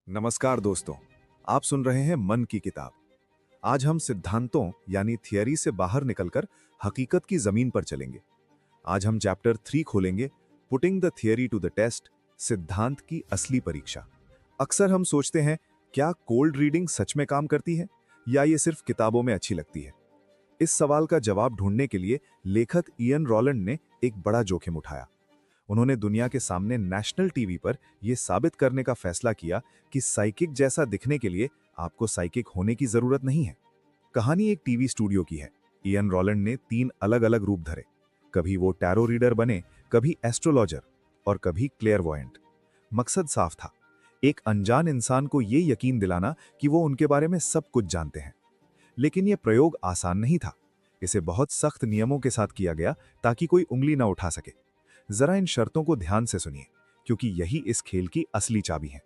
नमस्कार दोस्तों। आप सुन रहे हैं मन की किताब। आज हम सिद्धांतों यानी थियरी से बाहर निकलकर हकीकत की जमीन पर चलेंगे। आज हम चैप्टर 3 खोलेंगे, putting the theory to the test, सिद्धांत की असली परीक्षा। अक्सर हम सोचते हैं, क्या कोल्ड रीडिंग सच में काम करती है या ये सिर्फ किताबों में अच्छी लगती है? इस सवाल का जवाब ढूंढने के लिए लेखक इयन रॉलैंड ने एक बड़ा जोखिम उठाया। उन्होंने दुनिया के सामने नेशनल टीवी पर यह साबित करने का फैसला किया कि साइकिक जैसा दिखने के लिए आपको साइकिक होने की जरूरत नहीं है। कहानी एक टीवी स्टूडियो की है। इयन रॉलैंड ने 3 अलग-अलग रूप धरे। कभी वो टैरो रीडर बने, कभी एस्ट्रोलॉजर और कभी क्लेयरवॉयंट। मकसद साफ था, एक अनजान इंसान को यह यकीन दिलाना कि वो उनके बारे में सब कुछ जानते हैं। लेकिन यह प्रयोग आसान नहीं था। इसे बहुत सख्त नियमों के साथ किया गया ताकि कोई उंगली ना उठा सके। जरा इन शर्तों को ध्यान से सुनिए, क्योंकि यही इस खेल की असली चाबी है।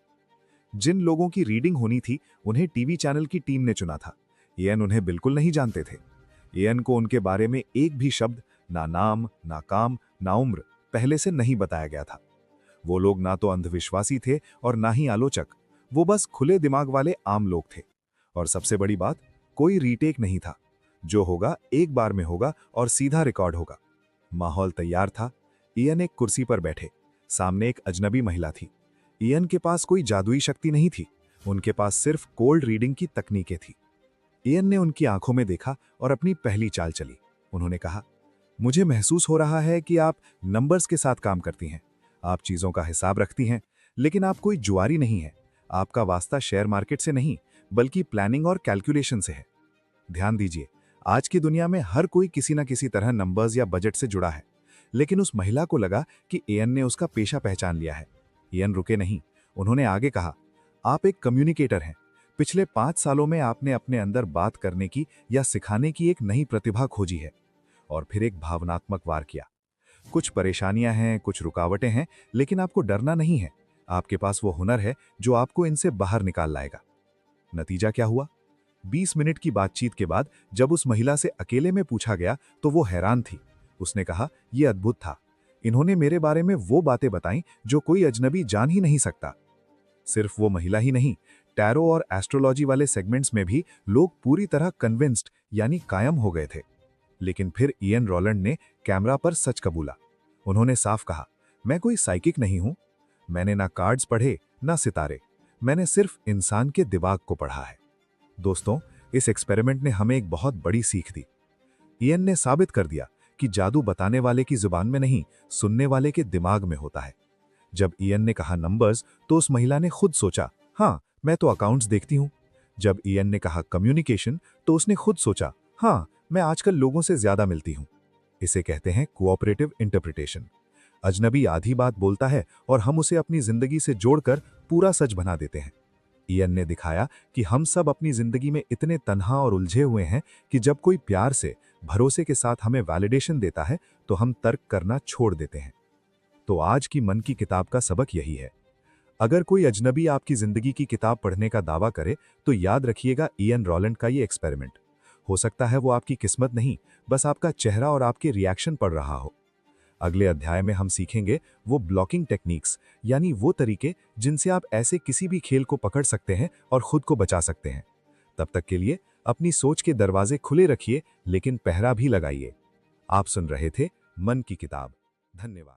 जिन लोगों की रीडिंग होनी थी, उन्हें टीवी चैनल की टीम ने चुना था। एएन उन्हें बिल्कुल नहीं जानते थे। एएन को उनके बारे में एक भी शब्द, ना नाम, ना काम, ना उम्र, पहले से नहीं बताया गया था। वो लोग ना तो अंधविश्वासी थे और ना ही आलोचक। वो बस खुले दिमाग वाले आम लोग थे। और सबसे बड़ी बात, कोई रीटेक नहीं था। जो होगा एक बार में होगा और सीधा रिकॉर्ड होगा। माहौल तैयार था। इयन एक कुर्सी पर बैठे, सामने एक अजनबी महिला थी। इयन के पास कोई जादुई शक्ति नहीं थी, उनके पास सिर्फ कोल्ड रीडिंग की तकनीकें थी। इयन ने उनकी आंखों में देखा और अपनी पहली चाल चली। उन्होंने कहा, मुझे महसूस हो रहा है कि आप नंबर्स के साथ काम करती हैं। आप चीजों का हिसाब रखती हैं, लेकिन आप कोई जुआरी नहीं है। आपका वास्ता शेयर मार्केट से नहीं, बल्कि प्लानिंग और कैलकुलेशन से है। ध्यान दीजिए, आज की दुनिया में हर कोई किसी न किसी तरह नंबर्स या बजट से जुड़ा है। लेकिन उस महिला को लगा कि एएन ने उसका पेशा पहचान लिया है। एएन रुके नहीं, उन्होंने आगे कहा, आप एक कम्युनिकेटर हैं। पिछले 5 सालों में आपने अपने अंदर बात करने की या सिखाने की एक नई प्रतिभा खोजी है। और फिर एक भावनात्मक वार किया। कुछ परेशानियां हैं, कुछ रुकावटें हैं, लेकिन आपको डरना नहीं है। आपके पास वो हुनर है जो आपको इनसे बाहर निकाल लाएगा। नतीजा क्या हुआ? 20 मिनट की बातचीत के बाद जब उस महिला से अकेले में पूछा गया तो वो हैरान थी। उसने कहा, यह अद्भुत था। इन्होंने मेरे बारे में वो बातें बताई जो कोई अजनबी जान ही नहीं सकता। सिर्फ वो महिला ही नहीं, टैरो और एस्ट्रोलॉजी वाले सेगमेंट्स में भी लोग पूरी तरह कन्विंस्ड यानी कायम हो गए थे। लेकिन फिर इयन रॉलैंड ने कैमरा पर सच कबूला। उन्होंने साफ कहा, मैं कोई साइकिक नहीं हूं। मैंने ना कार्ड्स पढ़े, ना सितारे। मैंने सिर्फ इंसान के दिमाग को पढ़ा है। दोस्तों, इस एक्सपेरिमेंट ने हमें एक बहुत बड़ी सीख दी। इयन ने साबित कर दिया कि जादू बताने वाले की जुबान में नहीं, सुनने वाले के दिमाग में होता है। जब इयन ने कहा नंबर्स, तो उस महिला ने खुद सोचा, हाँ, मैं तो अकाउंट्स देखती हूं। जब इयन ने कहा कम्युनिकेशन, तो उसने खुद सोचा, हाँ, मैं आजकल लोगों से ज्यादा मिलती हूं। इसे कहते हैं कोऑपरेटिव इंटरप्रिटेशन। अजनबी आधी बात बोलता है और हम उसे अपनी जिंदगी से जोड़कर पूरा सच बना देते हैं। इयन ने दिखाया कि हम सब अपनी जिंदगी में इतने तन्हा और उलझे हुए हैं कि जब कोई प्यार से, भरोसे के साथ हमें वैलिडेशन देता है तो हम तर्क करना छोड़ देते हैं। तो आज की मन की किताब का सबक यही है। अगर कोई अजनबी आपकी जिंदगी की किताब पढ़ने का दावा करे, तो याद रखिएगा इयन रॉलैंड का ये एक्सपेरिमेंट। हो सकता है वो आपकी किस्मत नहीं, बस आपका चेहरा और आपके रिएक्शन पढ़ रहा हो। अगले अध्याय में हम सीखेंगे वो ब्लॉकिंग टेक्निक्स, यानी वो तरीके जिनसे आप ऐसे किसी भी खेल को पकड़ सकते हैं और खुद को बचा सकते हैं। तब तक के लिए अपनी सोच के दरवाजे खुले रखिए, लेकिन पहरा भी लगाइए। आप सुन रहे थे मन की किताब। धन्यवाद।